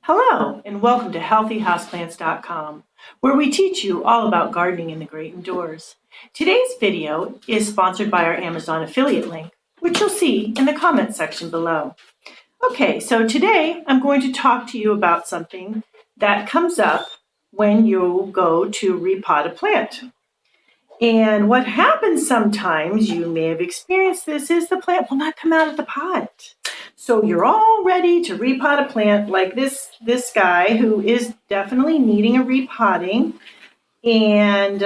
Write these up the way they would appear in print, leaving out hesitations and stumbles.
Hello, and welcome to HealthyHouseplants.com, where we teach you all about gardening in the great indoors. Today's video is sponsored by our Amazon affiliate link, which you'll see in the comments section below. Okay, so today I'm going to talk to you about something that comes up when you go to repot a plant. And what happens sometimes, you may have experienced this, is the plant will not come out of the pot. So you're all ready to repot a plant like this guy who is definitely needing a repotting. And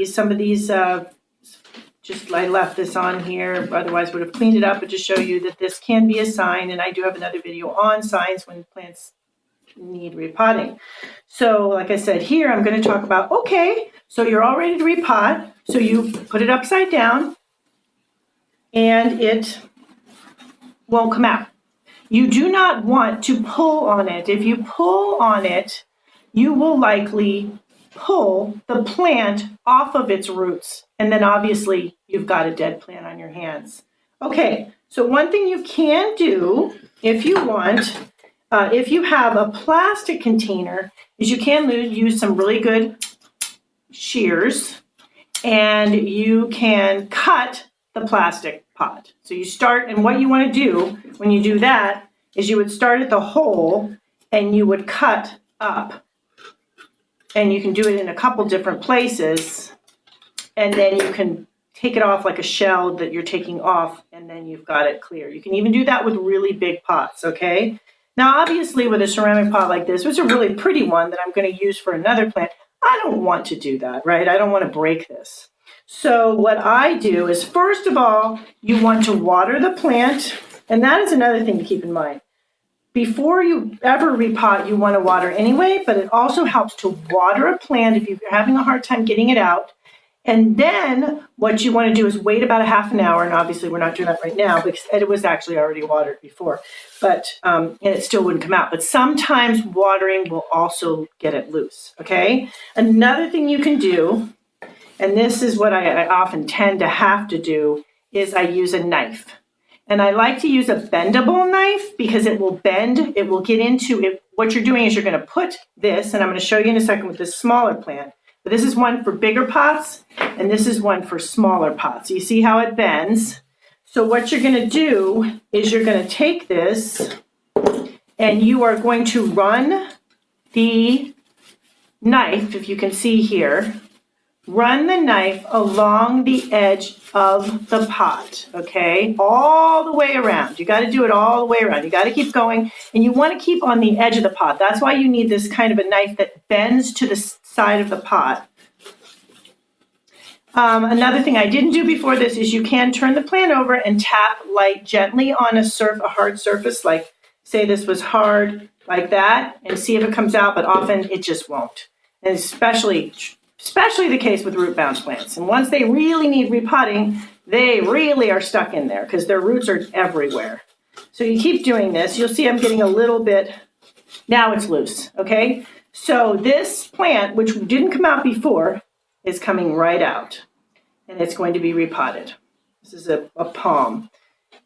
some of these, just I left this on here, otherwise would have cleaned it up, but to show you that this can be a sign. And I do have another video on signs when plants need repotting. So like I said here, I'm going to talk about, okay, so you're all ready to repot. So you put it upside down and it won't come out. You do not want to pull on it. If you pull on it, you will likely pull the plant off of its roots. And then obviously you've got a dead plant on your hands. Okay, so one thing you can do if you want, if you have a plastic container, is you can use some really good shears and you can cut the plastic pot. So you start, and what you want to do when you do that is you would start at the hole and you would cut up. And you can do it in a couple different places. And then you can take it off like a shell that you're taking off, and then you've got it clear. You can even do that with really big pots, okay? Now, obviously, with a ceramic pot like this, which is a really pretty one that I'm going to use for another plant, I don't want to do that, right? I don't want to break this. So what I do is, first of all, you want to water the plant. And that is another thing to keep in mind. Before you ever repot, you want to water anyway, but it also helps to water a plant if you're having a hard time getting it out. And then what you want to do is wait about a half an hour. And obviously we're not doing that right now because it was actually already watered before, but and it still wouldn't come out. But sometimes watering will also get it loose, okay? Another thing you can do, and this is what I often tend to have to do, is I use a knife. And I like to use a bendable knife because it will bend, it will get into it. What you're doing is you're going to put this, and I'm going to show you in a second with this smaller plant. But this is one for bigger pots, and this is one for smaller pots. You see how it bends? So what you're going to do is you're going to take this, and you are going to run the knife, if you can see here, run the knife along the edge of the pot, okay? All the way around. You got to do it all the way around. You got to keep going, and you want to keep on the edge of the pot. That's why you need this kind of a knife that bends to the side of the pot. Another thing I didn't do before this is you can turn the plant over and tap gently on a hard surface, like say this was hard like that, and see if it comes out, but often it just won't. And especially the case with root-bound plants. And once they really need repotting, they really are stuck in there because their roots are everywhere. So you keep doing this. You'll see I'm getting a little bit, now it's loose, okay? So this plant, which didn't come out before, is coming right out. And it's going to be repotted. This is a palm,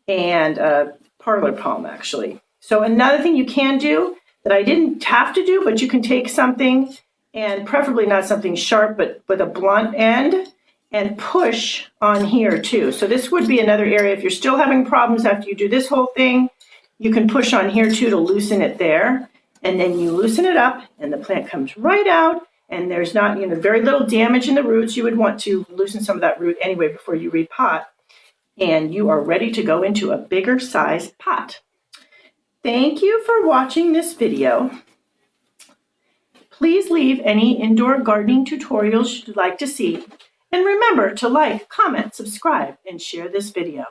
and a parlor palm, actually. So another thing you can do that I didn't have to do, but you can take something, and preferably not something sharp, but with a blunt end, and push on here too. So this would be another area. If you're still having problems after you do this whole thing, you can push on here too to loosen it there. And then you loosen it up, and the plant comes right out, and there's not, very little damage in the roots. You would want to loosen some of that root anyway before you repot. And you are ready to go into a bigger sized pot. Thank you for watching this video. Please leave any indoor gardening tutorials you'd like to see. And remember to like, comment, subscribe, and share this video.